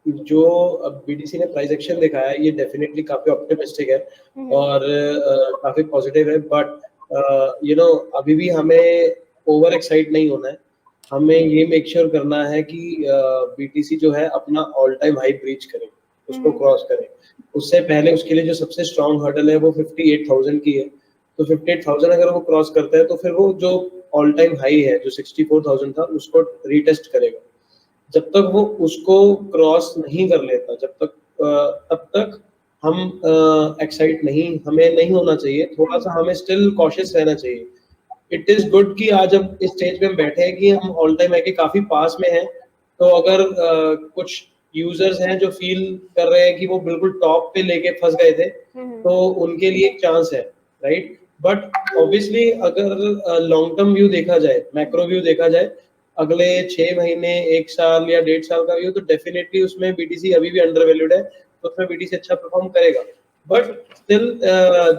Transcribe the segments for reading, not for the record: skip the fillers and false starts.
जो अब बीटीसी ने प्राइस एक्शन दिखाया है ये डेफिनेटली काफी ऑप्टिमिस्टिक है और काफी पॉजिटिव है, बट यू नो अभी भी हमें ओवर एक्साइट नहीं होना है। हमें ये मेक श्योर करना है कि बीटीसी जो है अपना ऑल टाइम हाई ब्रीच करे, उसको क्रॉस करे। उससे पहले उसके लिए जो सबसे स्ट्रॉन्ग हर्डल है वो 58,000 की है, तो 58,000 अगर वो क्रॉस करता है तो फिर वो जो ऑल टाइम हाई है जो 64,000 था उसको रीटेस्ट करेगा। जब तक वो उसको क्रॉस नहीं कर लेता, जब तक तब तक हम एक्साइट नहीं, हमें नहीं होना चाहिए, थोड़ा सा हमें स्टिल कॉशियस रहना चाहिए। इट इज गुड कि आज हम इस स्टेज पे हम बैठे हैं कि हम ऑल टाइम के काफी पास में हैं, तो अगर कुछ यूजर्स हैं जो फील कर रहे हैं कि वो बिल्कुल टॉप पे लेके फंस गए थे, तो उनके लिए एक चांस है, राइट। बट ऑब्वियसली अगर लॉन्ग टर्म व्यू देखा जाए, मैक्रो व्यू देखा जाए, अगले 6 महीने, 1 साल या 1.5 साल का व्यू, तो डेफिनेटली उसमें बीटीसी अभी भी अंडर वैल्यूड है, तो उसमें बीटीसी अच्छा परफॉर्म करेगा। बट स्टिल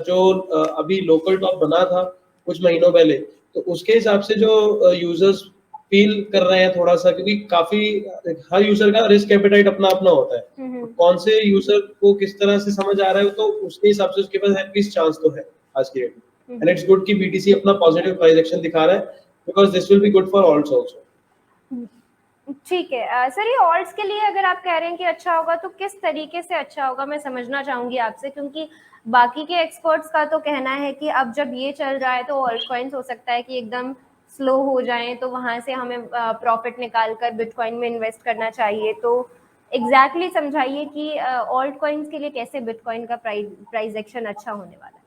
जो अभी लोकल टॉप बना था कुछ महीनों पहले, तो उसके हिसाब से जो यूजर्स फील कर रहे हैं थोड़ा सा, क्योंकि काफी हर यूजर का रिस्क एपेटाइट अपना अपना होता है, तो कौन से यूजर को किस तरह से समझ आ रहा है तो उसके हिसाब से उसके पास एटलीस्ट चांस तो है आज की डेट में। एंड इट्स गुड कि बीटीसी अपना पॉजिटिव प्राइस एक्शन दिखा रहा है, because this will be good for ult's also. ठीक है सर, ये ऑल्ट्स के लिए अगर आप कह रहे हैं कि अच्छा होगा तो किस तरीके से अच्छा होगा, मैं समझना चाहूंगी आपसे, क्योंकि बाकी के एक्सपर्ट्स का तो कहना है कि अब जब ये चल रहा है तो ऑल्ट कॉइन्स हो सकता है कि एकदम स्लो हो जाएं, तो वहां से हमें प्रॉफिट निकाल कर बिटकॉइन में इन्वेस्ट करना चाहिए। तो एग्जैक्टली समझाइए कि ऑल्ट कॉइन्स के लिए कैसे बिटकॉइन का प्राइस एक्शन अच्छा होने वाला है।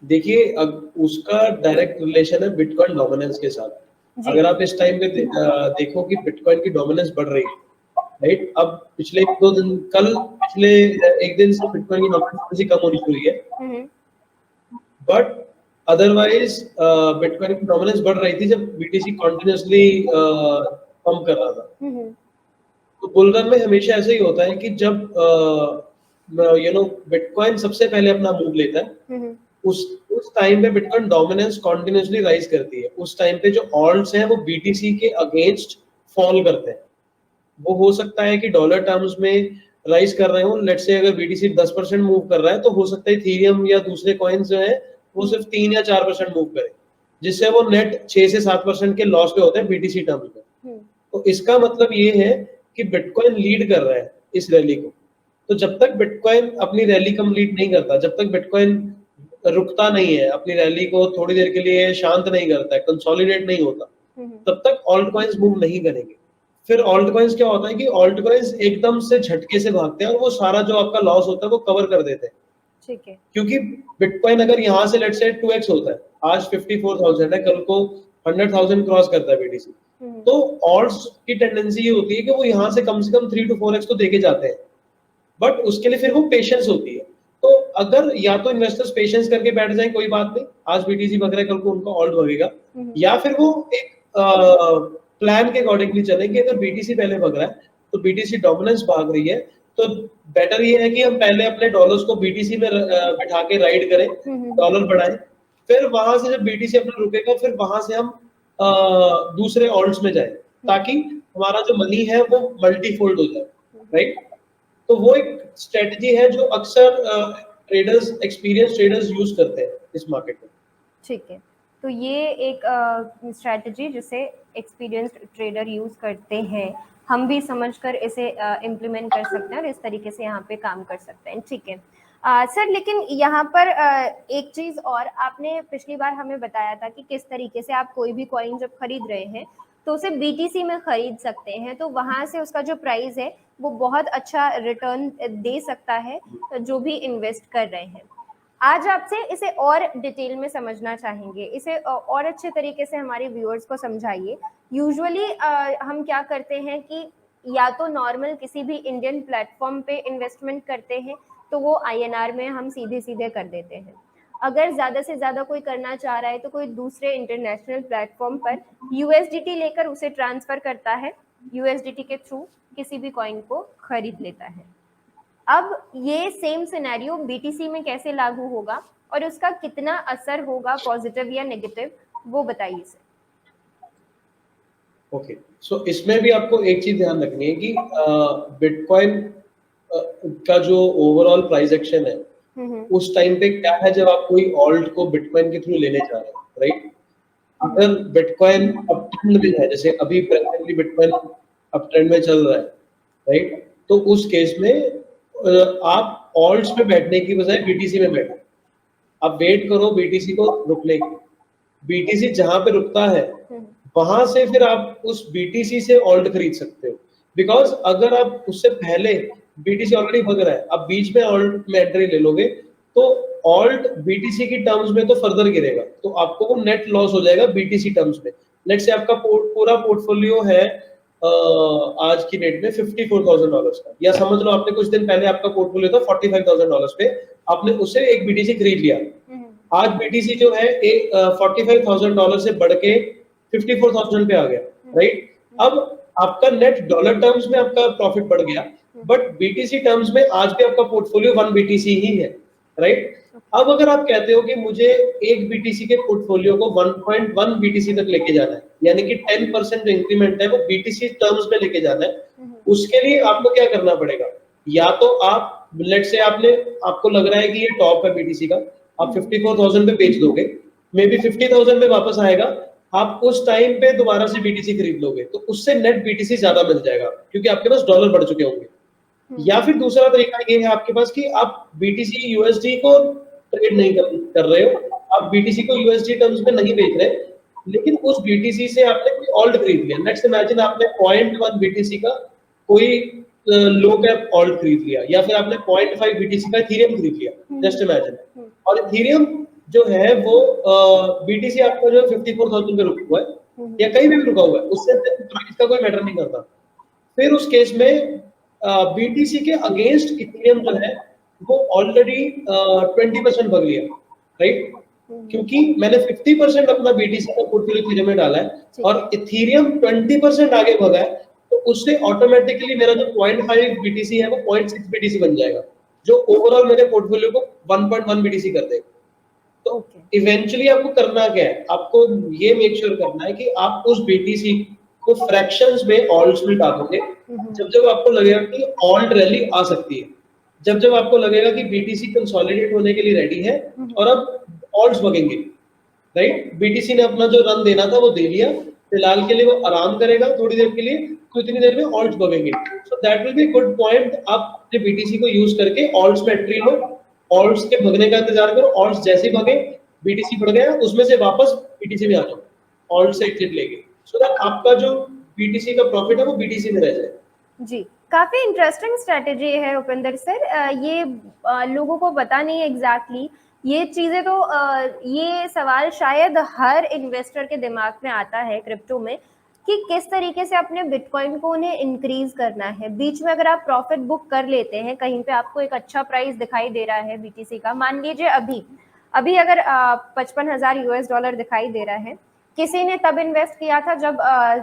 देखिए, अब उसका डायरेक्ट रिलेशन है बिटकॉइन डोमिनेंस के साथ। अगर आप इस टाइम पे देखो कि बिटकॉइन की डोमिनेंस बढ़ रही है, राइट। अब पिछले 1-2 दिन, कल पिछले 1 दिन से बिटकॉइन की डोमिनेंस थोड़ी सी कम होनी शुरू हुई है, बट अदरवाइज बिटकॉइन की डोमिनेंस बढ़ रही थी जब बीटीसी कॉन्टिन्यूसली पंप कर रहा था। तो बुल रन में हमेशा ऐसा ही होता है कि जब बिटकॉइन सबसे पहले अपना मूव लेता है, उस टाइम पे बिटकॉइन डोमिनेंस कॉन्टिन्यूसली राइज करती है। उस टाइम पे जो ऑल्ट्स हैं वो बीटीसी के अगेंस्ट फॉल करते हैं। वो हो सकता है कि डॉलर टर्म्स में राइज कर रहे हो, लेट्स से अगर बीटीसी 10% मूव कर रहा है तो हो सकता है इथेरियम या दूसरे कॉइन्स जो है वो सिर्फ 3 या 4% मूव करे, जिससे वो नेट 6 से 7% के लॉस पे होते हैं बीटीसी टर्म्स में। तो इसका मतलब ये है कि बिटकॉइन लीड कर रहा है इस रैली को। तो जब तक बिटकॉइन अपनी रैली कंप्लीट नहीं करता, जब तक बिटकॉइन रुकता नहीं है, अपनी रैली को थोड़ी देर के लिए शांत नहीं करता है, कंसोलिडेट नहीं होता, तब तक ऑल्ट कॉइन्स मूव नहीं करेंगे। फिर ऑल्ट कॉइन्स क्या होता है कि ऑल्ट कॉइन्स एकदम से झटके से भागते हैं और वो सारा जो आपका लॉस होता है वो कवर कर देते हैं। ठीक है, क्योंकि बिटकॉइन अगर यहाँ से लेट्स से 2x होता है, आज 54,000 है, कल को 100,000 क्रॉस करता है बीटीसी, तो ऑल्ट्स की टेंडेंसी ये होती है कि वो यहाँ से कम 3 to 4x तो देके जाते हैं, बट उसके लिए फिर वो पेशेंस होती है। तो अगर या तो इन्वेस्टर्स पेशेंस करके बैठ जाए, कोई बात नहीं, आज बीटीसी भग रहा है, कल को उनका ऑल्ट भगेगा, या फिर वो एक प्लान के अकॉर्डिंगली चले कि अगर बीटीसी पहले भग रहा है तो बीटीसी डोमिनेंस भाग रही है, तो बेटर ये है कि हम पहले अपने डॉलर्स को बीटीसी में बिठा के राइड करें, डॉलर बढ़ाएं, फिर वहां से जब बीटीसी अपना रुकेगा फिर वहां से हम दूसरे ऑल्ट्स में जाए, ताकि हमारा जो मनी है वो मल्टीफोल्ड हो जाए, राइट। तो वो एक स्ट्रेटजी है जो अक्सर ट्रेडर्स, एक्सपीरियंस ट्रेडर्स यूज करते हैं इस मार्केट में। ठीक है, तो ये एक स्ट्रेटजी जिसे एक्सपीरियंस्ड ट्रेडर यूज करते हैं, हम भी समझकर इसे इम्प्लीमेंट कर सकते हैं और इस तरीके से यहाँ पे काम कर सकते हैं। ठीक है सर, लेकिन यहाँ पर एक चीज और, आपने पिछली बार हमें बताया था कि किस तरीके से आप कोई भी कॉइन जब खरीद रहे हैं तो उसे बीटीसी में खरीद सकते हैं, तो वहां से उसका जो प्राइस है वो बहुत अच्छा रिटर्न दे सकता है जो भी इन्वेस्ट कर रहे हैं। आज आपसे इसे और डिटेल में समझना चाहेंगे, इसे और अच्छे तरीके से हमारे व्यूअर्स को समझाइए। यूजुअली हम क्या करते हैं कि या तो नॉर्मल किसी भी इंडियन प्लेटफॉर्म पे इन्वेस्टमेंट करते हैं तो वो INR में हम सीधे सीधे कर देते हैं। अगर ज्यादा से ज्यादा कोई करना चाह रहा है तो कोई दूसरे इंटरनेशनल प्लेटफॉर्म पर USDT लेकर उसे ट्रांसफर करता है, USDT के थ्रू किसी भी कॉइन को खरीद लेता है। अब ये सेम सिनेरियो बीटीसी में कैसे लागू होगा और उसका कितना असर होगा, पॉजिटिव या नेगेटिव, वो बताइए सर। ओके, सो इसमें भी आपको एक चीज ध्यान रखनी है कि बिटकॉइन का जो ओवरऑल प्राइस एक्शन है उस टाइम पे क्या है जब आप कोई ऑल्ट को बिटकॉइन के थ्रू लेने जा रहे हैं, राइट? अगर बिटकॉइन अप ट्रेंड में है, जैसे अभी प्रेजेंटली बिटकॉइन अप ट्रेंड में चल रहा है, राइट? तो उस केस में आप ऑल्ट्स पे बैठने की बजाय बीटीसी में बैठो। आप वेट करो बीटीसी को रुकने की। बीटीसी जहां पे रुकता है वहां से फिर आप उस बीटीसी से ऑल्ट खरीद सकते हो, बिकॉज अगर आप उससे पहले बीटीसी ऑलरेडी भग रहा है, आप बीच में ऑल्ट में एंट्री ले लोगे तो ऑल्ट बीटीसी की टर्म्स में तो फर्दर गिरेगा, तो आपको वो नेट लॉस हो जाएगा बीटीसी टर्म्स में। लेट्स से आपका पूरा पोर्टफोलियो है आज की डेट में $54,000 का, या समझ लो आपने कुछ दिन पहले आपका पोर्टफोलियो था $45,000 पे, आपने उससे एक बीटीसी खरीद लिया। आज बीटीसी जो है एक $45,000 से बढ़ के 54,000 पे आ गया, राइट? अब आपका नेट डॉलर टर्म्स में आपका प्रॉफिट बढ़ गया, बट बीटीसी टर्म्स में आज भी आपका पोर्टफोलियो 1 बीटीसी ही है, राइट? अब अगर आप कहते हो कि मुझे एक बीटीसी के पोर्टफोलियो को 1.1 बीटीसी तक लेके जाना है, यानी कि 10% जो इंक्रीमेंट है वो बीटीसी टर्म्स में लेके जाना है, उसके लिए आपको क्या करना पड़ेगा? या तो आप लेट से आपको लग रहा है कि ये टॉप है बीटीसी का, आप 54,000 पे बेच दोगे, मे बी 50,000 पे वापस आएगा, आप उस टाइम पे दोबारा से बीटीसी खरीद लोगे, तो उससे नेट बीटीसी ज्यादा मिल जाएगा क्योंकि आपके पास डॉलर बढ़ चुके होंगे। या फिर दूसरा तरीका ये है आपके पास कि आप बीटीसी यूएसडी को ट्रेड नहीं कर रहे हो, आप बीटीसी को यूएसडी टर्म्स में नहीं बेच रहे, लेकिन उस बीटीसी से आपने कोई ऑल्ट खरीद लिया। लेट्स इमेजिन आपने 0.1 बीटीसी का कोई लो कैप ऑल्ट खरीद लिया, या फिर आपने 0.5 बीटीसी का इथेरियम खरीद लिया, जस्ट इमेजिन। और इथेरियम जो है वो बीटीसी आपका जो 54,000 पे रुका हुआ है या कहीं भी रुका हुआ है, उससे प्राइस का कोई मैटर नहीं करता। फिर उस केस में बीटीसी के अगेंस्ट इथेरियम जो है वो ऑलरेडी 20% भग लिया, राइट? क्योंकि मैंने 50% अपना बीटीसी का पोर्टफोलियो इथेरियम में डाला है और इथेरियम 20% आगे भगा है, तो उससे ऑटोमेटिकली मेरा जो 0.5 बीटीसी है वो 0.6 बीटीसी बन जाएगा, जो ओवरऑल मेरे पोर्टफोलियो को 1.1 बीटीसी कर देगा। तो इवेंचुअली आपको करना क्या है? आपको ये मेक श्योर करना है कि आप उस बीटीसी को फ्रैक्शंस में ऑल्ट्स में डालोगे, जब जब आपको लगेगा कि ऑल्ट रैली आ सकती है, जब जब आपको लगेगा कि बीटीसी कंसोलिडेट होने के लिए रेडी है और अब ऑल्ट्स भगेंगे, राइट? बीटीसी ने अपना जो रन देना था वो दे लिया, फिलहाल के लिए वो आराम करेगा थोड़ी देर के लिए, तो इतनी देर में ऑल्ट्स भगेंगे। So that will be good point, आप अपने बीटीसी को यूज करके ऑल्ट्स में एंट्री लो, ऑल्ट्स के भगने का इंतजार करो, ऑल्ट्स जैसे ही भगे बीटीसी बढ़ गया उसमें से वापस बीटीसी में आ जाओ, ऑल्ट से एग्जिट लेके, सो दैट आपका जो बीटीसी का प्रॉफिट है वो बीटीसी में रह जाए। जी, काफी इंटरेस्टिंग स्ट्रेटेजी है उपेंद्र सर। ये लोगों को पता नहीं है एग्जैक्टली ये चीजें, तो ये सवाल शायद हर इन्वेस्टर के दिमाग में आता है क्रिप्टो में कि किस तरीके से अपने बिटकॉइन को उन्हें इंक्रीज करना है। बीच में अगर आप प्रॉफिट बुक कर लेते हैं, कहीं पे आपको एक अच्छा प्राइस दिखाई दे रहा है बीटीसी का, मान लीजिए अभी अगर 55,000 US डॉलर दिखाई दे रहा है, किसी ने तब इन्वेस्ट किया था जब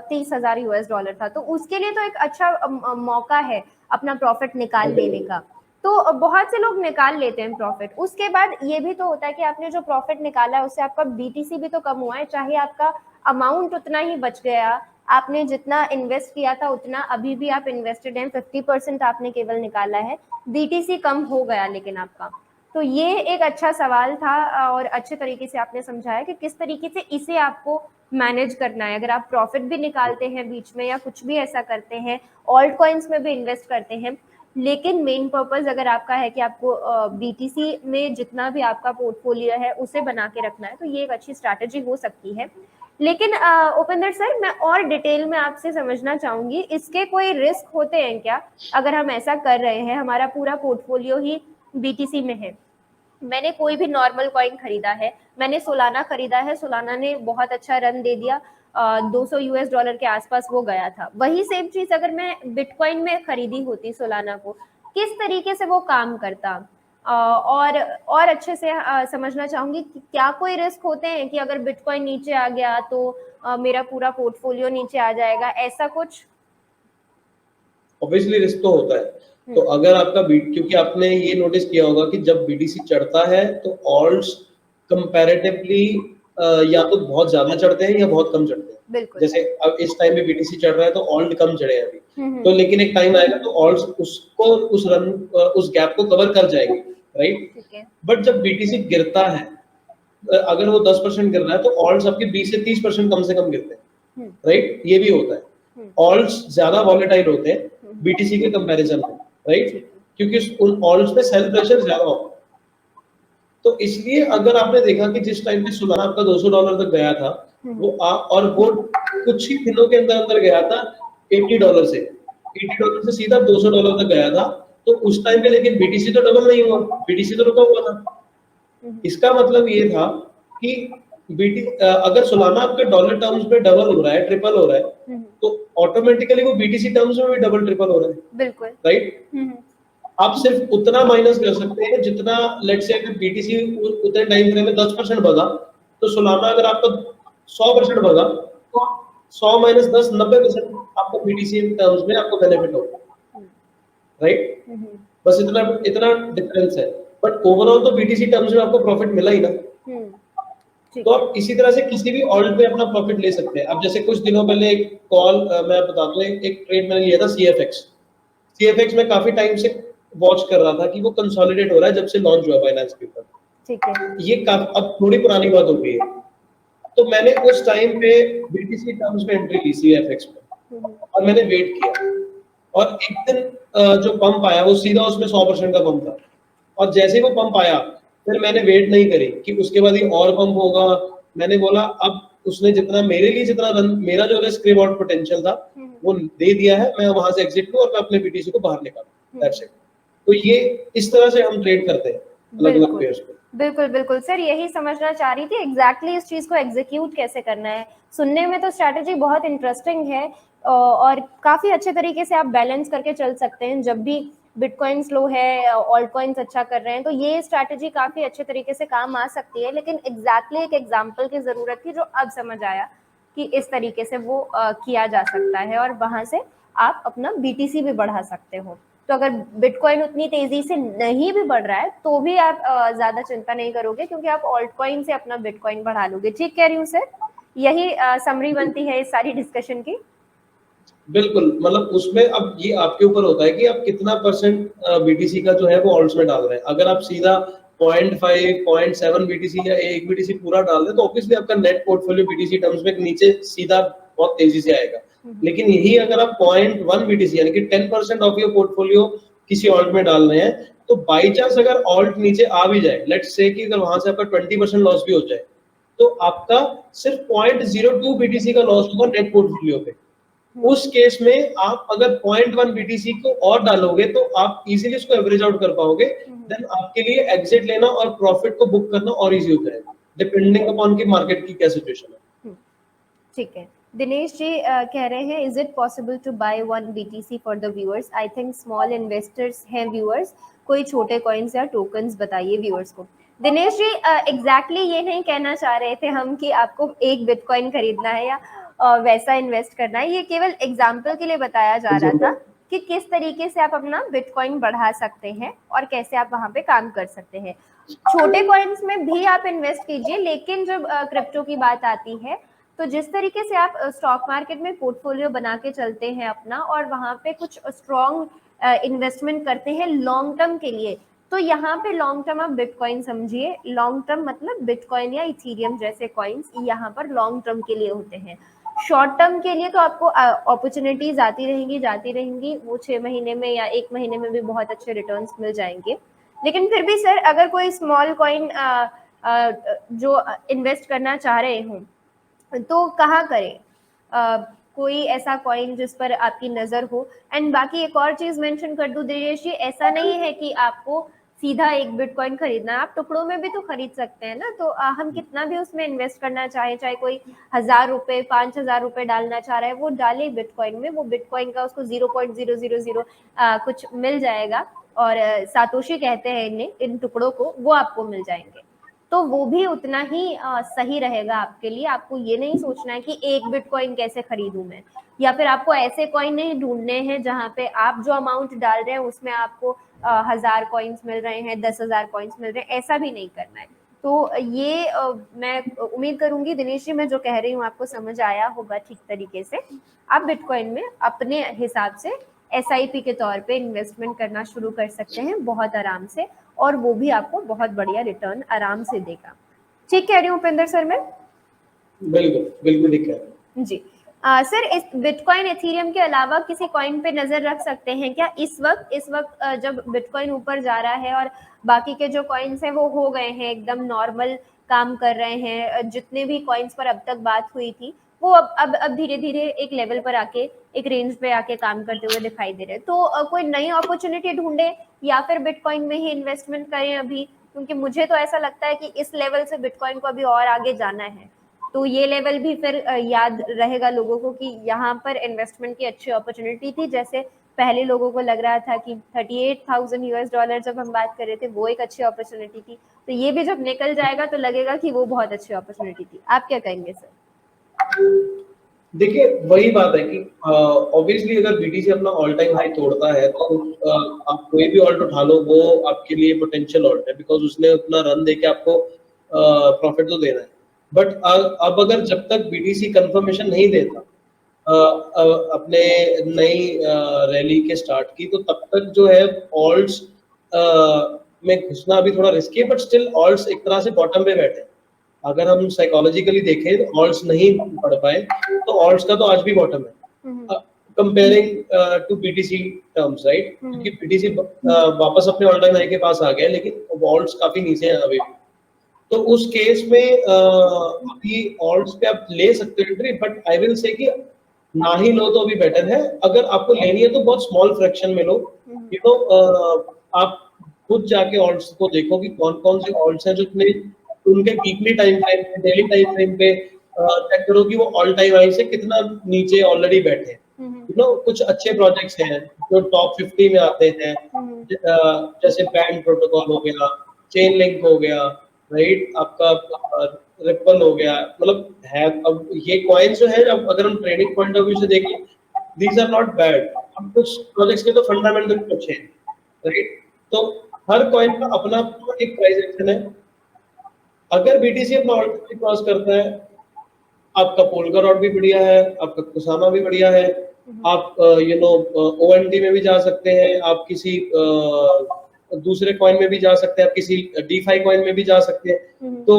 30,000 US डॉलर था, तो उसके लिए तो एक अच्छा मौका है अपना प्रॉफिट निकाल लेने का। तो बहुत से लोग निकाल लेते हैं प्रॉफिट। उसके बाद ये भी तो होता है कि आपने जो प्रॉफिट निकाला है उससे आपका बीटीसी भी तो कम हुआ है, चाहे आपका अमाउंट उतना ही बच गया, आपने जितना इन्वेस्ट किया था उतना अभी भी आप इन्वेस्टेड हैं, 50% आपने केवल निकाला है, बीटीसी कम हो गया लेकिन आपका। तो ये एक अच्छा सवाल था और अच्छे तरीके से आपने समझाया कि किस तरीके से इसे आपको मैनेज करना है। अगर आप प्रॉफिट भी निकालते हैं बीच में या कुछ भी ऐसा करते हैं, ऑल्ट कॉइन्स में भी इन्वेस्ट करते हैं, लेकिन मेन पर्पस अगर आपका है कि आपको बीटीसी में जितना भी आपका पोर्टफोलियो है उसे बना के रखना है, तो ये एक अच्छी स्ट्रैटेजी हो सकती है। लेकिन उपेंद्र सर, मैं और डिटेल में आपसे समझना चाहूंगी, इसके कोई रिस्क होते हैं क्या अगर हम ऐसा कर रहे हैं, हमारा पूरा पोर्टफोलियो ही बीटीसी में है? मैंने कोई भी नॉर्मल कॉइन खरीदा है, मैंने सोलाना खरीदा है, सोलाना ने बहुत अच्छा रन दे दिया, 200 US डॉलर के आसपास वो गया था। वही सेम चीज अगर मैं बिटकॉइन में खरीदी होती सोलाना को, किस तरीके से वो काम करता? और अच्छे से समझना चाहूंगी कि क्या कोई रिस्क होते हैं कि अगर बिटकॉइन नीचे आ गया तो मेरा पूरा पोर्टफोलियो नीचे आ जाएगा, ऐसा कुछ? ऑब्वियसली रिस्क तो होता है। तो अगर आपका क्योंकि आपने ये नोटिस किया होगा कि जब बीटीसी चढ़ता है तो ऑल्ट्स कंपैरेटिवली या तो बहुत ज्यादा चढ़ते हैं या बहुत कम चढ़ते हैं। बिल्कुल जैसे अब इस टाइम पे बीटीसी चढ़ रहा है तो ऑल्ट कम चढ़े हैं अभी, हम्म तो लेकिन एक टाइम आएगा तो ऑल्ट्स उसको उस गैप को कवर कर जाएंगे, राइट। ठीक है बट जब बीटीसी गिरता है, अगर वो 10% गिर रहा है तो ऑल्ट्स आपके 20 से 30% कम से कम गिरते हैं, हम्म राइट। ये भी होता है, हम्म ऑल्ट्स ज्यादा वॉलेटाइल होते हैं हम्म, बीटीसी के कंपैरिजन में, राइट, ठीक है क्योंकि उन ऑल्ट्स पे सेल प्रेशर ज्यादा होता है। तो इसलिए अगर आपने देखा कि जिस टाइम पे सोलाना आपका $200 तक गया था, हम्म और वो कुछ ही दिनों के अंदर अंदर गया था $80 से, $80 से सीधा $200 तक गया था। तो उस टाइम पे लेकिन बीटीसी तो डबल नहीं हुआ, बीटीसी तो रुका हुआ था। इसका मतलब ये था कि अगर सोलाना आपके डॉलर टर्म्स में डबल हो रहा है, ट्रिपल हो रहा है, हम्म, तो ऑटोमेटिकली वो बीटीसी टर्म्स में भी डबल ट्रिपल हो रहा है, बिल्कुल राइट। हम्म आप सिर्फ उतना माइनस कर सकते हैं जितना, लेट्स से अगर बीटीसी उतने टाइम फ्रेम में 10% बढ़ा, तो सोलाना अगर आपका 100% बढ़ा, तो 100 माइनस 10 90% आपको बीटीसी टर्म्स में आपको बेनिफिट होगा, राइट। हम्म बस इतना इतना डिफरेंस है, बट ओवरऑल तो बीटीसी टर्म्स में आपको प्रॉफिट मिला ही ना। हम्म, तो ठीक है आप इसी तरह से किसी भी ऑल्ट पे अपना प्रॉफिट ले सकते हैं। अब जैसे कुछ दिनों पहले एक कॉल, मैं बता दूं, एक ट्रेड मैंने लिया था सीएफएक्स। सीएफएक्स में काफी टाइम से वॉच कर रहा था कि वो कंसोलिडेट हो रहा है जब से लॉन्च हुआ बाइनेंस के ऊपर। ठीक है ये अब थोड़ी पुरानी बात हो गई है, तो मैंने उस टाइम पे बीटीसी टर्म्स में एंट्री ली सीएफएक्स में, हम्म और मैंने वेट किया, और एक दिन जो पंप आया वो सीधा उसमें 100% का पंप था, और जैसे ही वो पंप आया फिर मैंने वेट नहीं करी कि उसके बाद ये और पंप होगा। मैंने बोला अब उसने जितना मेरे लिए, जितना रन मेरा जो रिस्क रिवॉर्ड पोटेंशियल था वो दे दिया है, मैं वहां से एग्जिट लूं और मैं अपने बीटीसी को बाहर निकालूं, दैट्स इट। तो ये इस तरह से हम ट्रेड करते हैं अलग अलग बिल्कुल पेयर्स पे। बिल्कुल बिल्कुल सर, यही समझना चाह रही थी एग्जैक्टली इस चीज को एग्जीक्यूट कैसे करना है। सुनने में तो स्ट्रैटेजी बहुत इंटरेस्टिंग है, और काफी अच्छे तरीके से आप बैलेंस करके चल सकते हैं। जब भी बिटकॉइन स्लो है, ऑल्ट कॉइन्स अच्छा कर रहे हैं, तो ये स्ट्रैटेजी काफी अच्छे तरीके से काम आ सकती है। लेकिन एग्जैक्टली एक एग्जाम्पल की जरूरत थी जो अब समझ आया कि इस तरीके से वो किया जा सकता है, और वहां से आप अपना बीटीसी भी बढ़ा सकते हो। तो अगर बिटकॉइन उतनी तेजी से नहीं भी बढ़ रहा है तो भी आप ज्यादा चिंता नहीं करोगे, क्योंकि आप ऑल्ट कॉइन से अपना बिटकॉइन बढ़ा लोगे। ठीक कह रही हूँ सर? यही समरी बनती है इस सारी डिस्कशन की। बिल्कुल, मतलब उसमें अब ये आपके ऊपर होता है कि आप कितना परसेंट बीटीसी का जो है वो ऑल्ट्स में डाल रहे हैं। अगर आप सीधा 0.5 0.7 बीटीसी या एक बीटीसी पूरा डाल दें तो ऑब्वियसली आपका नेट पोर्टफोलियो बीटीसी टर्म्स में नीचे सीधा बहुत तेजी से आएगा। लेकिन यही अगर आप 0.1 बीटीसी यानी कि 10% ऑफ योर पोर्टफोलियो किसी ऑल्ट में डाल रहे हैं, तो बाई चांस अगर ऑल्ट नीचे आ भी जाए, लेट्स से कि अगर वहां से आपका 20% लॉस भी हो जाए, तो आपका सिर्फ 0.02 बीटीसी का लॉस होगा नेट पोर्टफोलियो पे। उस केस में आप अगर 0.1 बीटीसी को और डालोगे तो आप इजीली इसको एवरेज आउट कर पाओगे। देन आपके लिए एग्जिट लेना और प्रॉफिट को बुक करना और इजी हो जाएगा, डिपेंडिंग अपॉन की मार्केट की क्या सिचुएशन है। ठीक है। दिनेश जी कह रहे हैं, is it possible to buy one BTC for the viewers? I think small investors हैं व्यूअर्स, कोई छोटे कॉइन्स या टोकन्स बताइए व्यूअर्स को। दिनेश जी एग्जैक्टली ये नहीं कहना चाह रहे थे हम कि आपको एक बिटकॉइन खरीदना है या वैसा इन्वेस्ट करना है। ये केवल एग्जाम्पल के लिए बताया जा रहा था कि किस तरीके से आप अपना बिटकॉइन बढ़ा सकते हैं और कैसे आप वहां पे काम कर सकते हैं। छोटे कॉइन्स में भी आप इन्वेस्ट कीजिए, लेकिन जब क्रिप्टो की बात आती है तो जिस तरीके से आप स्टॉक मार्केट में पोर्टफोलियो बना के चलते हैं अपना, और वहां पे कुछ स्ट्रॉन्ग इन्वेस्टमेंट करते हैं लॉन्ग टर्म के लिए, तो यहाँ पे लॉन्ग टर्म आप बिटकॉइन समझिए। लॉन्ग टर्म मतलब बिटकॉइन या इथीरियम जैसे कॉइन्स यहाँ पर लॉन्ग टर्म के लिए होते हैं। शॉर्ट टर्म के लिए तो आपको अपॉर्चुनिटीज आती रहेंगी, वो 6 महीने में या 1 महीने में भी बहुत अच्छे रिटर्न्स मिल जाएंगे। लेकिन फिर भी सर, अगर कोई स्मॉल कॉइन जो इन्वेस्ट करना चाह रहे हो तो कहाँ करें? कोई ऐसा कॉइन जिस पर आपकी नजर हो। एंड बाकी एक और चीज मेंशन कर दूं दिनेश जी, ऐसा नहीं है कि आपको सीधा एक बिटकॉइन खरीदना है, आप टुकड़ों में भी तो खरीद सकते हैं ना। तो हम कितना भी उसमें इन्वेस्ट करना चाहे, चाहे कोई 1,000 रुपए 5,000 रुपए डालना चाह रहा है, वो डाले बिटकॉइन में, वो बिटकॉइन का उसको 0.000 कुछ मिल जाएगा, और सातोशी कहते हैं इन्हें, इन टुकड़ों को, वो आपको मिल जाएंगे। तो वो भी उतना ही सही रहेगा आपके लिए। आपको ये नहीं सोचना है कि एक बिटकॉइन कैसे खरीदूं मैं, या फिर आपको ऐसे कॉइन नहीं ढूंढने हैं जहां पे आप जो अमाउंट डाल रहे हैं उसमें आपको 1,000 कॉइन्स मिल रहे हैं, 10,000 कॉइन्स मिल रहे हैं, ऐसा भी नहीं करना है। तो ये मैं उम्मीद करूंगी दिनेश जी मैं जो कह रही हूँ आपको समझ आया होगा ठीक तरीके से। आप बिटकॉइन में अपने हिसाब से SIP के तौर पे इन्वेस्टमेंट करना शुरू कर सकते हैं बहुत आराम से, और वो भी आपको बहुत बढ़िया रिटर्न आराम से देगा। ठीक कह रही हूँ उपेंद्र सर मैं? बिल्कुल बिल्कुल ठीक है जी। सर इस बिटकॉइन एथीरियम के अलावा किसी कॉइन पे नजर रख सकते हैं क्या इस वक्त जब बिटकॉइन ऊपर जा रहा है और बाकी के जो कॉइन्स हैं वो हो गए हैं एकदम नॉर्मल काम कर रहे हैं, जितने भी कॉइन्स पर अब तक बात हुई थी वो अब धीरे धीरे एक लेवल पर आके एक रेंज पे आके काम करते हुए दिखाई दे रहे हैं, तो कोई नई अपॉर्चुनिटी ढूंढे या फिर बिटकॉइन में ही इन्वेस्टमेंट करें अभी? क्योंकि मुझे तो ऐसा लगता है कि इस लेवल से बिटकॉइन को अभी और आगे जाना है, तो ये लेवल भी फिर याद रहेगा लोगों को कि यहाँ पर इन्वेस्टमेंट की अच्छी अपॉर्चुनिटी थी। जैसे पहले लोगों को लग रहा था कि $38,000 जब हम बात कर रहे थे वो एक अच्छी अपॉर्चुनिटी थी, तो ये भी जब निकल जाएगा तो लगेगा कि वो बहुत अच्छी अपॉर्चुनिटी थी। आप क्या कहेंगे सर? देखिए वही बात है कि ऑब्वियसली अगर बीटीसी अपना ऑल टाइम हाई तोड़ता है तो आप कोई भी ऑल्ट उठा लो वो आपके लिए पोटेंशियल ऑल्ट है, बिकॉज उसने अपना रन देके आपको प्रॉफिट तो देना है। बट अब अगर जब तक बीटीसी कंफर्मेशन नहीं देता अपने नई रैली के स्टार्ट की, तो तब तक जो है ऑल्ट्स में घुसना अभी थोड़ा रिस्की है, बट स्टिल ऑल्ट्स एक तरह से बॉटम पे बैठे हैं। अगर हम साइकोलॉजिकली देखें तो ऑल्ट्स नहीं बढ़ पाए तो ऑल्ट्स का तो आज भी बॉटम है comparing to BTC terms, right? क्योंकि बीटीसी वापस अपने ऑल टाइम हाई के पास आ गया, लेकिन ऑल्ट्स काफी नीचे हैं अभी। तो उस केस में अभी ऑल्ट्स पे आप ले सकते हो entry, but I will say कि ना ही लो तो अभी बेटर है। अगर आपको लेनी है तो बहुत स्मॉल फ्रैक्शन में लो, यू नो। आप खुद जाके ऑल्ट्स को देखो कि कौन कौन से ऑल्ट्स हैं जो उनके वीकली टाइम फ्रेम पे, डेली टाइम फ्रेम पे चेक करो कि वो ऑल टाइम हाई से कितना नीचे ऑलरेडी बैठे हैं। यू नो कुछ अच्छे प्रोजेक्ट्स हैं जो टॉप 50 में आते हैं, जैसे बैंड प्रोटोकॉल हो गया, चेन लिंक हो गया, राइट? आपका रिपल हो गया, मतलब है। अब ये कॉइन्स जो है, अब अगर हम ट्रेडिंग पॉइंट ऑफ व्यू से देखें, दीज आर नॉट बैड। अब कुछ प्रोजेक्ट्स के तो फंडामेंटल अच्छे हैं, राइट? तो हर कॉइन का अपना एक प्राइस एक्शन है। अगर बीटीसी अपना ऑल टाइम क्रॉस करता है, आपका पोलका डॉट भी बढ़िया है, आपका कुसामा भी बढ़िया है, आप यू नो ओएनटी में भी जा सकते हैं, आप किसी दूसरे कॉइन में भी जा सकते हैं, आप किसी डीफाई कॉइन में भी जा सकते हैं। तो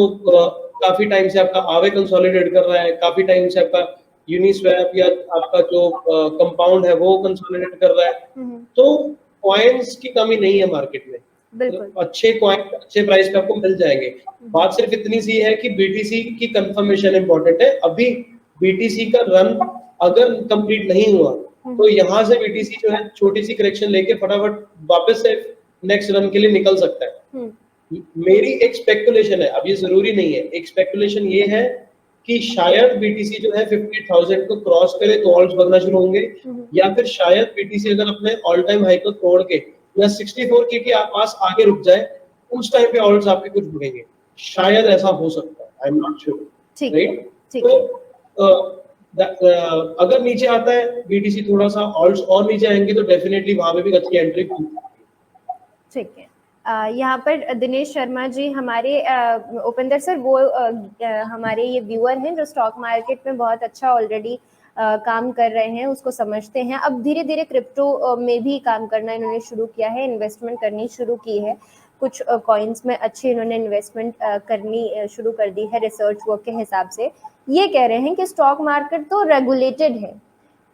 काफी टाइम से आपका आवे कंसोलिडेट कर रहा है, काफी टाइम से आपका यूनिस्वैप या आपका जो कंपाउंड है वो कंसोलिडेट कर रहा है। तो कॉइन्स की कमी नहीं है मार्केट में, तो अच्छे कॉइन अच्छे प्राइस पे आपको मिल जाएंगे। बात सिर्फ इतनी सी है कि बीटीसी की कंफर्मेशन इंपॉर्टेंट है। अभी बीटीसी का रन अगर कंप्लीट नहीं हुआ तो यहाँ से बीटीसी जो है छोटी सी करेक्शन लेके फटाफट वापस से नेक्स्ट रन के लिए निकल सकता है। मेरी एक स्पेकुलेशन है, अब ये जरूरी नहीं है, एक स्पेकुलेशन ये है कि शायद बीटीसी जो है 50,000 को क्रॉस करे तो ऑल्ट्स बनना शुरू होंगे, या फिर शायद बीटीसी अगर अपने ऑल टाइम हाई को तोड़ के या 64K के पास आगे रुक जाए, उस टाइम पे ऑल्ट्स आपके कुछ बढ़ेंगे, शायद ऐसा हो सकता है, I am not sure, right? तो अगर नीचे आता है बीटीसी थोड़ा सा, ऑल्ट्स और नीचे आएंगे तो डेफिनेटली वहां पे भी अच्छी एंट्री। ठीक है। यहाँ पर दिनेश शर्मा जी हमारे उपेंद्र सर वो हमारे ये व्यूअर हैं जो स्टॉक मार्केट में बहुत अच्छा ऑलरेडी काम कर रहे हैं, उसको समझते हैं। अब धीरे धीरे क्रिप्टो में भी काम करना इन्होंने शुरू किया है, इन्वेस्टमेंट करनी शुरू की है, कुछ कॉइन्स में अच्छी इन्होंने इन्वेस्टमेंट करनी शुरू कर दी है रिसर्च वर्क के हिसाब से। ये कह रहे हैं कि स्टॉक मार्केट तो रेगुलेटेड है,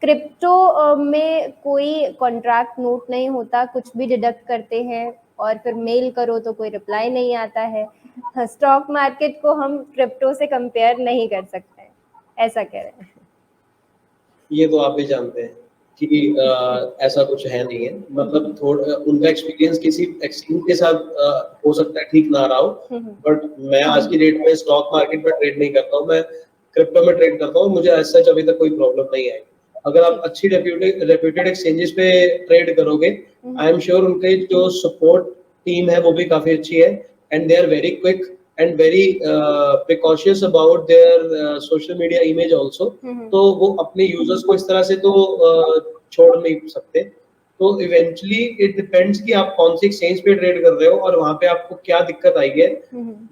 क्रिप्टो में कोई कॉन्ट्रैक्ट नोट नहीं होता, कुछ भी डिडक्ट करते हैं और फिर मेल करो तो कोई रिप्लाई नहीं आता है। स्टॉक मार्केट को हम क्रिप्टो से कंपेयर नहीं कर सकते, ऐसा कह रहे हैं। ये तो आप भी जानते हैं कि ऐसा कुछ है नहीं है, मतलब थोड़ा उनका एक्सपीरियंस किसी एक्सचेंज के साथ हो सकता है ठीक ना रहा हो, बट मैं आज की डेट में स्टॉक मार्केट में ट्रेड नहीं करता हूँ, मैं क्रिप्टो में ट्रेड करता हूँ। मुझे ऐसा अभी तक कोई प्रॉब्लम नहीं आई। अगर आप अच्छी रेप्यूटेड एक्सचेंजेस पे ट्रेड करोगे, आई एम श्योर उनके जो सपोर्ट टीम है वो भी काफी अच्छी है, and they are very quick and very precautious about their social media image also। तो वो अपने यूजर्स को इस तरह से तो छोड़ नहीं सकते। तो इवेंचुअली इट डिपेंड्स कि आप कौन सी एक्सचेंज पे ट्रेड कर रहे हो और वहां पे आपको क्या दिक्कत आई है,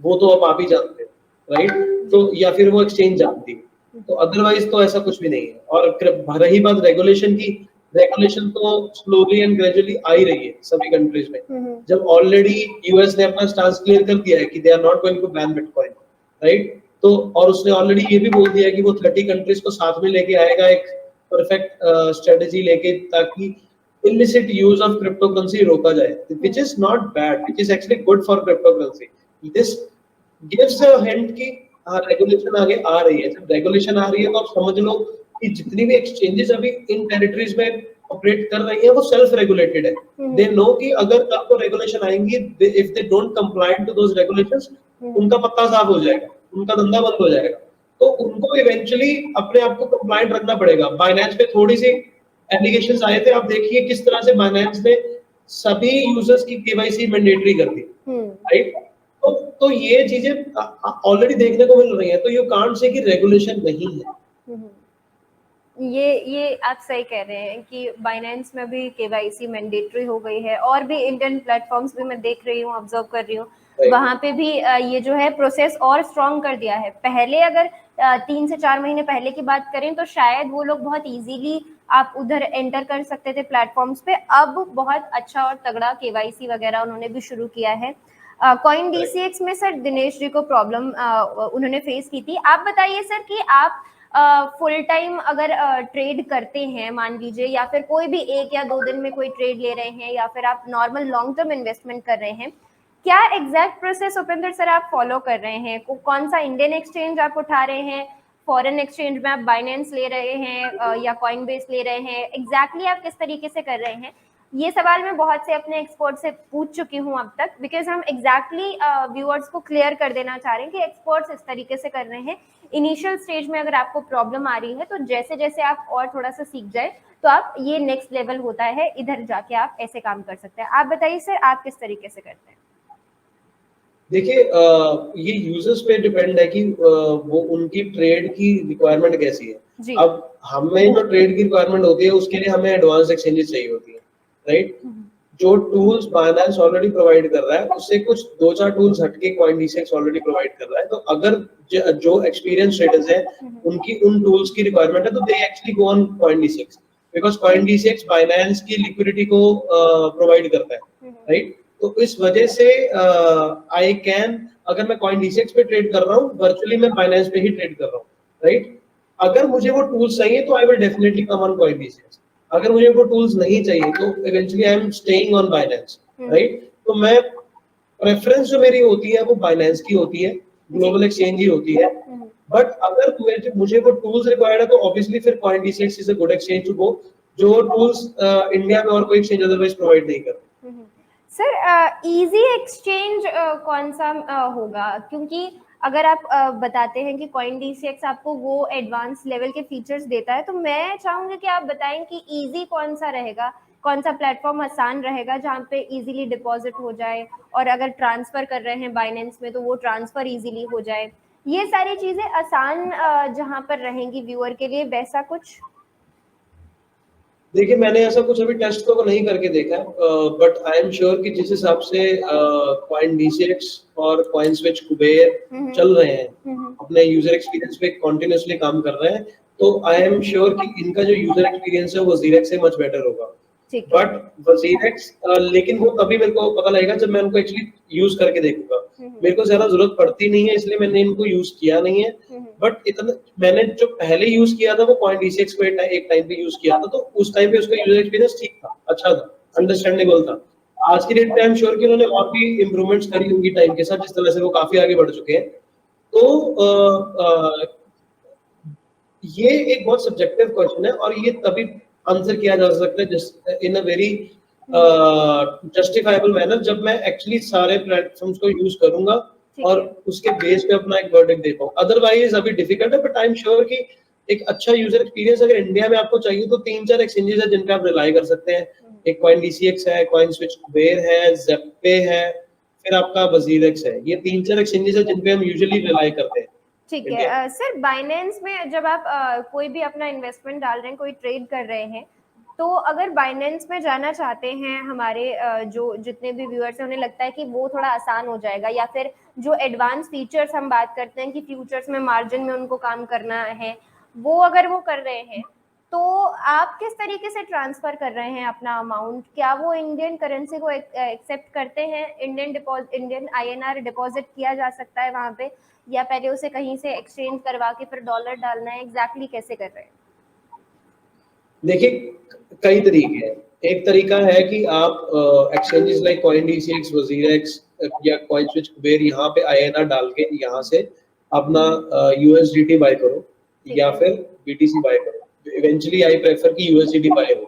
वो तो अब आप ही जानते हो, राइट? तो या फिर वो एक्सचेंज जानती है, तो अदरवाइज तो ऐसा कुछ भी नहीं है। और रही बात रेगुलेशन की, रेगुलेशन तो स्लोली एंड ग्रेजुअली आ ही रही है सभी कंट्रीज में। जब ऑलरेडी यूएस ने अपना स्टांस क्लियर कर दिया है कि they are not going to ban bitcoin, right? तो और उसने ऑलरेडी ये भी बोल दिया है कि वो 30 कंट्रीज को साथ में लेके आएगा एक परफेक्ट स्ट्रेटजी लेके, ताकि illicit use of cryptocurrency रोका जाए, which is not bad, which is actually good for cryptocurrency. This gives a hint कि हाँ रेगुलेशन आगे आ रही है। जब रेगुलेशन आ रही है तो आप समझ लो कि जितनी भी एक्सचेंजेस अभी इन टेरिटरीज में ऑपरेट कर रही है वो सेल्फ रेगुलेटेड है। दे नो कि अगर कल को रेगुलेशन आएंगी, if they don't comply to those regulations, उनका पत्ता साफ हो जाएगा, उनका धंधा बंद हो जाएगा। तो उनको इवेंचुअली अपने आप को कंप्लायंट रखना पड़ेगा। बाइनेंस पे थोड़ी सी एप्लीकेशंस आए थे, आप देखिए किस तरह से बाइनेंस ने सभी यूजर्स की केवाईसी मैंडेटरी कर दी, राइट? तो ये चीजें ऑलरेडी देखने को मिल रही है, तो यू कांट से कि रेगुलेशन नहीं है। ये आप सही कह रहे हैं कि बाइनेंस में भी केवाईसी मैंडेटरी हो गई है, और भी इंडियन प्लेटफॉर्म्स भी मैं देख रही हूँ, ऑब्जर्व कर रही हूँ, वहां पे भी ये जो है प्रोसेस और स्ट्रॉन्ग कर दिया है। पहले अगर 3 से 4 महीने पहले की बात करें तो शायद वो लोग बहुत इजीली आप उधर एंटर कर सकते थे प्लेटफॉर्म्स पे, अब बहुत अच्छा और तगड़ा केवाईसी वगैरह उन्होंने भी शुरू किया है। कॉइन डीसीएक्स में सर दिनेश जी को प्रॉब्लम उन्होंने फेस की थी। आप बताइए सर कि आप फुल टाइम अगर ट्रेड करते हैं मान लीजिए, या फिर कोई भी 1 या 2 दिन में कोई ट्रेड ले रहे हैं, या फिर आप नॉर्मल लॉन्ग टर्म इन्वेस्टमेंट कर रहे हैं, क्या एग्जैक्ट प्रोसेस उपेंद्र सर आप फॉलो कर रहे हैं? कौन सा इंडियन एक्सचेंज आप उठा रहे हैं, फॉरेन एक्सचेंज में आप बाइनेंस ले रहे हैं या कॉइनबेस ले रहे हैं, एग्जैक्टली आप किस तरीके से कर रहे हैं? ये सवाल मैं बहुत से अपने एक्सपर्ट से पूछ चुकी हूँ अब तक, बिकॉज हम एग्जैक्टली व्यूअर्स को क्लियर कर देना चाह रहे हैं कि एक्सपर्ट्स इस तरीके से कर रहे हैं। इनिशियल स्टेज में अगर आपको प्रॉब्लम आ रही है तो जैसे जैसे आप और थोड़ा सा सीख जाए तो आप ये नेक्स्ट लेवल होता है, इधर जाके आप ऐसे काम कर सकते हैं। आप बताइए सर आप किस तरीके से करते हैं? देखिए ये यूजर्स पे डिपेंड है कि वो उनकी ट्रेड की रिक्वायरमेंट कैसी है। अब हमें जो ट्रेड की रिक्वायरमेंट होती है उसके लिए हमें एडवांस एक्सचेंजेस चाहिए होती है, राइट? जो टूल्स बाइनेंस ऑलरेडी प्रोवाइड कर रहा है उससे कुछ 2-4 टूल्स हटके कॉइनडीसीएक्स ऑलरेडी प्रोवाइड कर रहा है। तो अगर जो एक्सपीरियंस ट्रेडर्स हैं उनकी उन टूल्स की रिक्वायरमेंट है तो they actually go on CoinDCX, because CoinDCX Binance की लिक्विडिटी को प्रोवाइड करता है, राइट? तो इस वजह से आई कैन, अगर मैं कॉइनडीसीएक्स पे ट्रेड कर रहा हूँ, वर्चुअली मैं बाइनेंस पे ही ट्रेड कर रहा हूँ, राइट? अगर मुझे वो टूल्स चाहिए तो I will definitely come on CoinDCX. अगर मुझे वो टूल्स नहीं चाहिए तो eventually I am staying on Binance, right? तो मैं प्रेफरेंस जो मेरी होती है वो बाइनेंस की होती है, ग्लोबल एक्सचेंज ही होती है। बट अगर मुझे वो टूल्स रिक्वायर्ड है तो ऑब्वियसली फिर CoinDCX is a good exchange to go, जो टूल्स इंडिया में और कोई एक्सचेंज अदरवाइज प्रोवाइड नहीं करते। सर इजी एक्सचेंज कौन सा होगा? क्योंकि अगर आप बताते हैं कि कॉइनडीसीएक्स आपको वो एडवांस लेवल के फीचर्स देता है, तो मैं चाहूंगी कि आप बताएं कि इजी कौन सा रहेगा, कौन सा प्लेटफॉर्म आसान रहेगा जहाँ पे इजीली डिपॉजिट हो जाए, और अगर ट्रांसफर कर रहे हैं बाइनेंस में तो वो ट्रांसफर इजीली हो जाए। ये सारी चीजें आसान जहाँ पर रहेंगी व्यूअर के लिए, वैसा कुछ? देखिए मैंने ऐसा कुछ अभी टेस्ट तो नहीं करके देखा, बट आई एम श्योर कि जिस हिसाब से कॉइनडीसीएक्स और कॉइनस्विच कुबेर चल रहे हैं, अपने यूजर एक्सपीरियंस पे कंटिन्यूअसली काम कर रहे हैं, तो आई एम श्योर कि इनका जो यूजर एक्सपीरियंस है वो जीरेक्स से मच बेटर होगा। बट वजीरेक्स लेकिन वो तभी मेरे को पता लगेगा जब मैं उनको एक्चुअली यूज करके देखूंगा। मेरे को ज्यादा जरूरत पड़ती नहीं है इसलिए मैंने इनको यूज किया नहीं है, बट इतना मैंने जो पहले यूज किया था वो कॉइनडीसीएक्स को एक टाइम पे यूज किया था, तो उस टाइम पे उसका यूजर एक्सपीरियंस ठीक था, अच्छा था, अंडरस्टैंडेबल था। आज की डेट पे आई एम श्योर कि उन्होंने और भी इंप्रूवमेंट्स करी होंगी टाइम के साथ, जिस तरह से वो काफी आगे बढ़ चुके हैं। तो ये एक बहुत सब्जेक्टिव क्वेश्चन है और ये तभी आंसर किया जा सकता है just in a very justifiable manner जब मैं एक्चुअली सारे प्लेटफॉर्म्स को यूज करूंगा और उसके बेस पे अपना एक वर्डिक्ट दे पाऊं। अदरवाइज अभी डिफिकल्ट है, बट आई एम श्योर कि एक अच्छा यूजर एक्सपीरियंस अगर इंडिया में आपको चाहिए तो 3-4 एक्सचेंजेस है जिन पे आप रिलाई कर सकते हैं। एक कॉइनडीसीएक्स है, कॉइनस्विच कुबेर है, ज़ेप्पे है, फिर आपका वजीरेक्स है। ये 3-4 एक्सचेंजेस है जिन पे हम यूजुअली रिलाई करते हैं। ठीक है सर, बाइनेंस में जब आप कोई भी अपना इन्वेस्टमेंट डाल रहे हैं, कोई ट्रेड कर रहे हैं, तो अगर बाइनेंस में जाना चाहते हैं हमारे जो जितने भी व्यूअर्स हैं, उन्हें लगता है कि वो थोड़ा आसान हो जाएगा, या फिर जो एडवांस फीचर्स हम बात करते हैं कि फ्यूचर्स में मार्जिन में उनको काम करना है, वो अगर वो कर रहे हैं, तो आप किस तरीके से ट्रांसफर कर रहे हैं अपना अमाउंट? क्या वो इंडियन करेंसी को एक्सेप्ट करते हैं? इंडियन INR डिपॉजिट किया जा सकता है वहां पे, या पहले उसे कहीं से एक्सचेंज करवा के फिर डॉलर डालना है? एग्जैक्टली कैसे कर रहे हैं? देखिए, कई तरीके हैं। एक तरीका है कि आप एक्सचेंजेस लाइक CoinDCX, WazirX या CoinSwitch, कुबेर, यहाँ पे INR डाल के यहाँ से अपना USDT बाय करो या फिर BTC बाय करो। इवेंचुअली आई प्रेफर कि USDT बाय हो,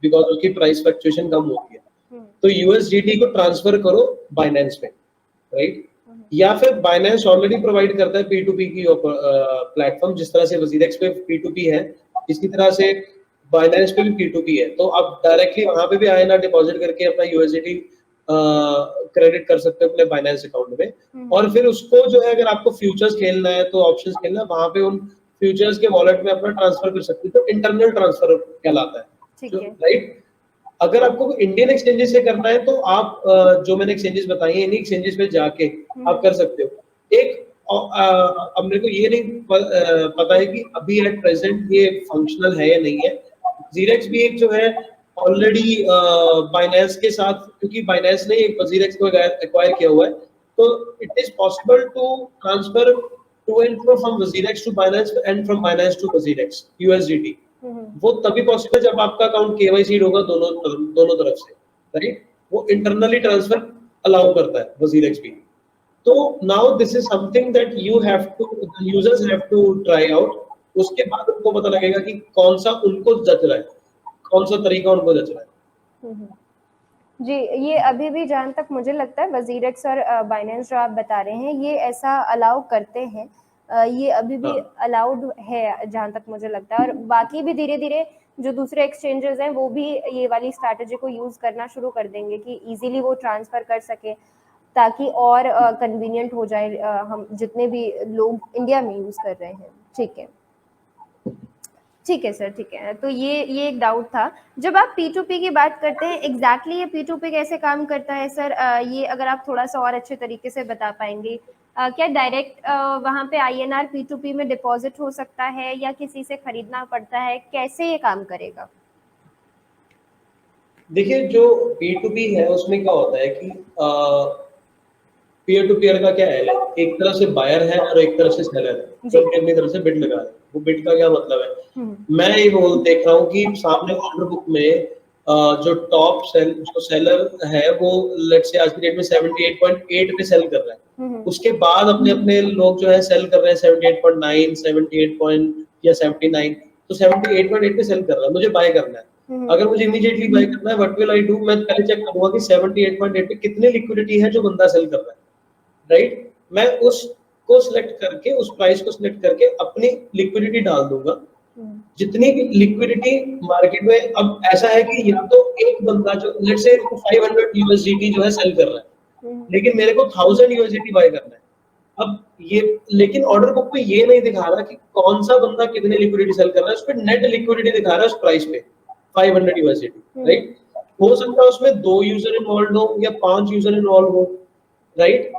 बिकॉज उसकी प्राइस फ्लक्चुएशन कम होती है। तो USDT को ट्रांसफर करो बाइनेंस में, राइट? या फिर बाइनेंस ऑलरेडी प्रोवाइड करता है P2P की प्लेटफॉर्म, जिस तरह से WazirX पे P2P है, इसी तरह से बाइनेंस पे भी P2P है। तो आप डायरेक्टली वहां पे भी INR डिपॉजिट करके अपना USDT क्रेडिट कर सकते हो अपने बाइनेंस अकाउंट में। और फिर उसको जो है, अगर आपको फ्यूचर्स खेलना है तो ऑप्शंस खेलना है, वहां पे उन फ्यूचर्स के वॉलेट में अपना ट्रांसफर कर सकते हो। तो इंटरनल ट्रांसफर कहलाता है, ठीक है। राइट? अगर आपको इंडियन एक्सचेंजेस से करना है तो आप जो मैंने एक्सचेंजेस बताई हैं, इन्हीं एक्सचेंजेस पे जाके आप कर सकते हो। एक अब मेरे को ये नहीं पता है कि अभी एट प्रेजेंट ये फंक्शनल है या नहीं है। जीरेक्स भी एक जो है ऑलरेडी बाइनेंस के साथ, क्योंकि बाइनेंस ने एक जीरेक्स को एक्वायर किया हुआ है, तो it is possible to transfer to and fro from Zirex to Binance and from Binance to Zirex USDT। वो तभी पॉसिबल जब आपका अकाउंट KYC होगा दोनों तरफ से, राइट? वो इंटरनली ट्रांसफर अलाउ करता है WazirX भी। तो now this is something that you have to, the users have to try out. उसके बाद उनको पता लगेगा कि कौन सा उनको जच रहा है, कौन सा तरीका उनको जच रहा है। जी, ये अभी भी जहाँ तक मुझे लगता है WazirX और बाइनेंस जो आप बता रहे हैं, ये ऐसा अलाउ करते हैं, ये अभी भी अलाउड है जहाँ तक मुझे लगता है। और बाकी भी धीरे धीरे जो दूसरे एक्सचेंजेस हैं वो भी ये वाली स्ट्रैटेजी को यूज करना शुरू कर देंगे कि इजीली वो ट्रांसफर कर सके, ताकि और कन्वीनियंट हो जाए हम जितने भी लोग इंडिया में यूज कर रहे हैं। ठीक है, ठीक है सर, ठीक है। तो ये एक डाउट था। जब आप P2P की बात करते हैं, एग्जैक्टली ये P2P कैसे काम करता है सर? ये अगर आप थोड़ा सा और अच्छे तरीके से बता पाएंगे। क्या डायरेक्ट वहाँ पे INR P2P में डिपॉजिट हो सकता है, या किसी से खरीदना पड़ता है? कैसे ये काम करेगा? देखिए, जो P2P है उसमें क्या होता है कि पीयर टू पीयर का क्या है, एक तरफ से बायर है और एक तरफ से सेलर है, जो अपनी तरफ से बिड लगा रहे हैं। वो बिड का क्या मतलब है? मैं ये देख रहा हूँ कि सामने ऑर्डर बुक में जो टॉप जो सेलर है वो लेट्स से आज की डेट में 78.8 पे सेल कर रहा है। उसके बाद अपने अपने लोग जो है सेल कर रहे हैं 78.9, 78 या 79। तो 78.8 पे सेल कर रहा है, मुझे बाय करना है। अगर मुझे इमीडिएटली बाय करना है, व्हाट विल आई डू? मैं पहले चेक करूंगा कि 78.8 पे कितनी लिक्विडिटी है जो बंदा सेल कर रहा है, राइट? मैं उसको सिलेक्ट करके, उस प्राइस को सिलेक्ट करके अपनी लिक्विडिटी डाल दूंगा। जितनी भी लिक्विडिटी मार्केट में, अब ऐसा है कि या तो एक बंदा जो लेट्स से 500 USDT जो है सेल कर रहा है, लेकिन मेरे को 1000 USDT बाय करना है। अब ये, लेकिन ऑर्डर बुक पे ये नहीं दिखा रहा कि कौन सा बंदा कितने लिक्विडिटी सेल कर रहा है, उस पे नेट लिक्विडिटी दिखा रहा है उस प्राइस पे 500 USDT, राइट? हो सकता है उसमें 2 यूजर इन्वॉल्व हो या 5 यूजर इन्वॉल्व हो, राइट?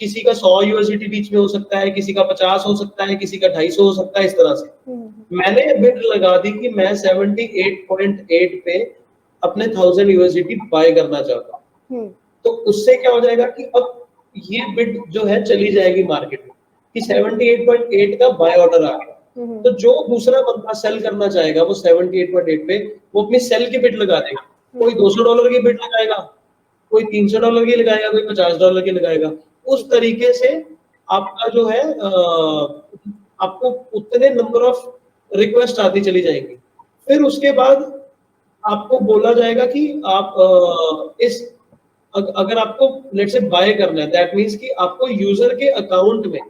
किसी का 100 USDT बीच में हो सकता है, किसी का 50 हो सकता है, किसी का 250 हो सकता है, इस तरह से। मैंने बिड लगा दी कि मैं 78.8 पे अपने 1000 USDT बाय करना चाहता हूँ। तो उससे क्या हो जाएगा कि अब ये बिड जो है चली जाएगी मार्केट में कि 78.8 का बाय ऑर्डर आ गया। तो जो दूसरा बंदा सेल करना चाहेगा वो 78.8 पे वो अपनी सेल की बिड लगा देगा। कोई $200 की बिड लगाएगा, कोई $300 की लगाएगा, कोई $50 की लगाएगा। उस तरीके से आपका जो है आपको उतने नंबर ऑफ रिक्वेस्ट आती चली जाएंगी। फिर उसके बाद आपको बोला जाएगा कि आप अगर आपको लेट्स से बाय करना है, दैट मींस कि आपको यूजर के अकाउंट में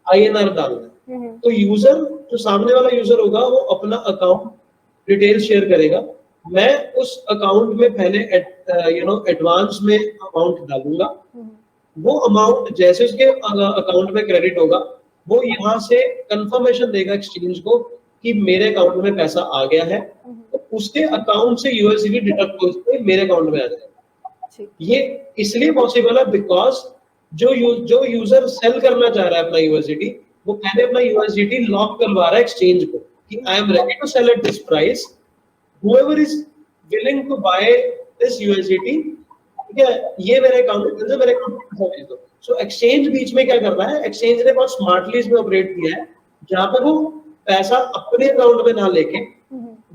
INR डालना है। तो यूजर, जो सामने वाला यूजर होगा, वो अपना अकाउंट डिटेल शेयर करेगा। मैं उस अकाउंट में पहले एडवांस में अमाउंट डालूंगा। वो अमाउंट जैसे उसके अकाउंट में क्रेडिट होगा, वो यहाँ से कंफर्मेशन देगा एक्सचेंज को कि मेरे अकाउंट में पैसा आ गया है। तो उसके अकाउंट से यूएसडीटी डिडक्ट होकर मेरे अकाउंट में आ जाएगा। ये इसलिए पॉसिबल है बिकॉज जो यूजर सेल करना चाह रहा है अपना यूएसडीटी, वो पहले अपना यूएसडीटी लॉक करवा रहा है एक्सचेंज को कि I am ready to sell at this price, whoever is willing to buy this USDT, ठीक है, ये मेरे अकाउंट में मेरे अकाउंट में पैसा भेज दो। सो एक्सचेंज बीच में क्या कर रहा है, एक्सचेंज ने बहुत स्मार्टली इसमें ऑपरेट किया है, जहां पे वो पैसा अपने अकाउंट में ना लेके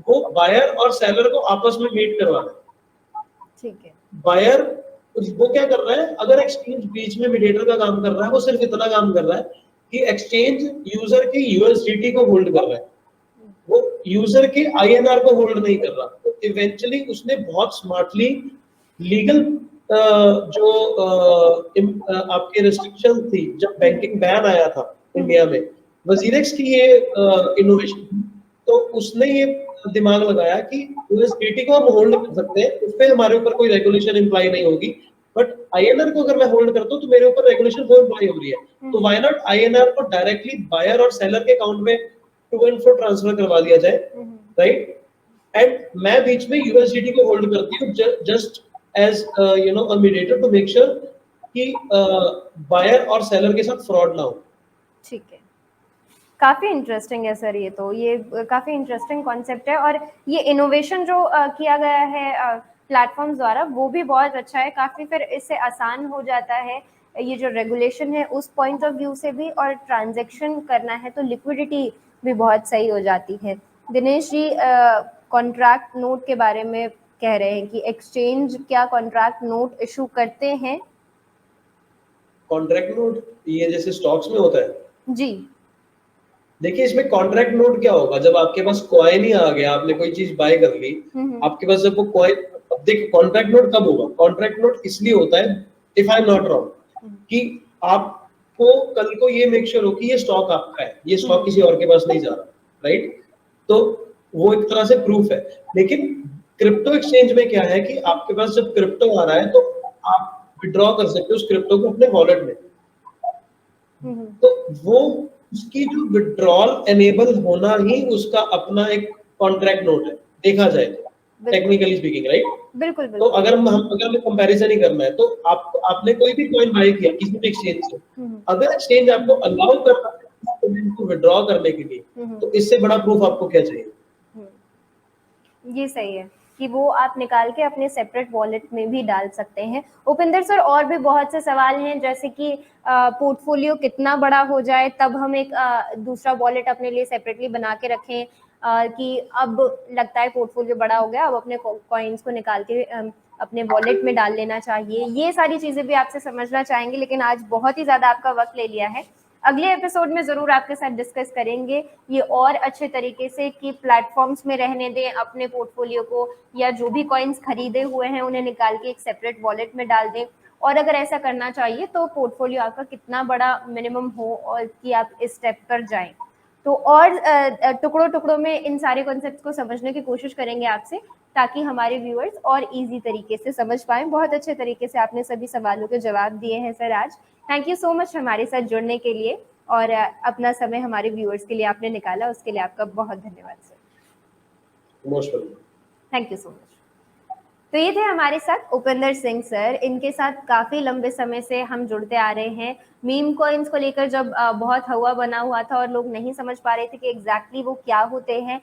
वो बायर और सेलर को आपस में मीट करवा रहा है। ठीक है, बायर वो क्या कर रहा है, अगर एक्सचेंज बीच में मीडिएटर का काम कर रहा है, वो सिर्फ इतना काम कर रहा है कि एक्सचेंज यूजर की यूएसडीटी को होल्ड कर रहा है, वो यूजर के आईएनआर को होल्ड नहीं कर रहा। तो इवेंचुअली उसने बहुत स्मार्टली लीगल जो आपके रिस्ट्रिक्शन थी, जब बैंकिंग बैन आया था इंडिया में, वजीरेक्स की ये इनोवेशन, तो उसने ये दिमाग लगाया कि यूएसडीटी को हम होल्ड कर सकते हैं, उस पर हमारे ऊपर कोई रेगुलेशन इम्प्लाई नहीं होगी, बट आईएनआर को अगर मैं होल्ड करता हूँ तो मेरे ऊपर रेगुलेशन वो इम्प्लाई हो रही है। तो व्हाई नॉट आईएनआर को डायरेक्टली बायर और सेलर के अकाउंट में टू एंड फ्रो ट्रांसफर करवा दिया जाए, राइट, एंड मैं बीच में यूएसडीटी को होल्ड करती हूँ just as you know a mediator to make sure कि बायर और सेलर के साथ फ्रॉड ना हो। ठीक है, काफ़ी इंटरेस्टिंग है सर, ये काफ़ी इंटरेस्टिंग कॉन्सेप्ट है, और ये इनोवेशन जो किया गया है प्लेटफॉर्म्स द्वारा वो भी बहुत अच्छा है, काफ़ी फिर इससे आसान हो जाता है ये जो रेगुलेशन है उस पॉइंट ऑफ व्यू से भी, और ट्रांजैक्शन करना है तो लिक्विडिटी भी बहुत सही हो जाती है। दिनेश जी कॉन्ट्रैक्ट नोट के बारे में कह रहे हैं कि एक्सचेंज क्या कॉन्ट्रैक्ट नोट इशू करते हैं? कॉन्ट्रैक्ट नोट ये जैसे स्टॉक्स में होता है जी, देखिए इसमें कॉन्ट्रैक्ट नोट क्या होगा, जब आपके पास कॉइन ही आ गया, आपने कोई चीज बाय कर ली, आपके पास जब वो कॉइन, अब देखिए कॉन्ट्रैक्ट नोट कब होगा, कॉन्ट्रैक्ट नोट इसलिए होता है, if I am not wrong, कि आपको कल को ये मेक श्योर हो कि ये स्टॉक आपका है, ये स्टॉक किसी और के पास नहीं जा रहा, राइट, तो वो एक तरह से प्रूफ है। लेकिन क्रिप्टो एक्सचेंज में क्या है कि आपके पास जब क्रिप्टो आ रहा है तो आप विड्रॉ कर सकते हो उस क्रिप्टो को अपने वॉलेट में, तो वो उसकी जो विड्रॉल एनेबल होना ही उसका अपना एक कॉन्ट्रैक्ट नोट है, देखा जाए तो टेक्निकली स्पीकिंग, राइट। बिल्कुल तो अगर हमें कंपैरिजन ही करना है तो आपने कोई भी कॉइन बाय किया किसी भी एक्सचेंज से, अगर एक्सचेंज आपको अलाउ कर रहा है तो विड्रॉ करने के लिए, तो इससे बड़ा प्रूफ आपको क्या चाहिए? ये सही है कि वो आप निकाल के अपने सेपरेट वॉलेट में भी डाल सकते हैं। उपिंदर सर, और भी बहुत से सवाल हैं, जैसे कि पोर्टफोलियो कितना बड़ा हो जाए तब हम एक दूसरा वॉलेट अपने लिए सेपरेटली बना के रखें, कि अब लगता है पोर्टफोलियो बड़ा हो गया, अब अपने कॉइन्स को निकाल के अपने वॉलेट में डाल लेना चाहिए। ये सारी चीज़ें भी आपसे समझना चाहेंगे, लेकिन आज बहुत ही ज़्यादा आपका वक्त ले लिया है। अगले एपिसोड में ज़रूर आपके साथ डिस्कस करेंगे ये और अच्छे तरीके से कि प्लेटफॉर्म्स में रहने दें अपने पोर्टफोलियो को, या जो भी कॉइन्स खरीदे हुए हैं उन्हें निकाल के एक सेपरेट वॉलेट में डाल दें, और अगर ऐसा करना चाहिए तो पोर्टफोलियो आपका कितना बड़ा मिनिमम हो और कि आप इस स्टेप पर जाएं। तो और टुकड़ों टुकड़ों में इन सारे कॉन्सेप्ट्स को समझने की कोशिश करेंगे आपसे, ताकि हमारे व्यूअर्स और इजी तरीके से समझ पाएं। बहुत अच्छे तरीके से आपने सभी सवालों के जवाब दिए हैं सर आज। थैंक यू सो मच हमारे साथ जुड़ने के लिए, और अपना समय हमारे व्यूअर्स के लिए आपने निकाला, उसके लिए आपका बहुत धन्यवाद sir. Most welcome, thank you so much. तो ये थे हमारे साथ उपिंदर सिंह सर, इनके साथ काफ़ी लंबे समय से हम जुड़ते आ रहे हैं। मीम कॉइन्स को लेकर जब बहुत हवा बना हुआ था और लोग नहीं समझ पा रहे थे कि एग्जैक्टली वो क्या होते हैं,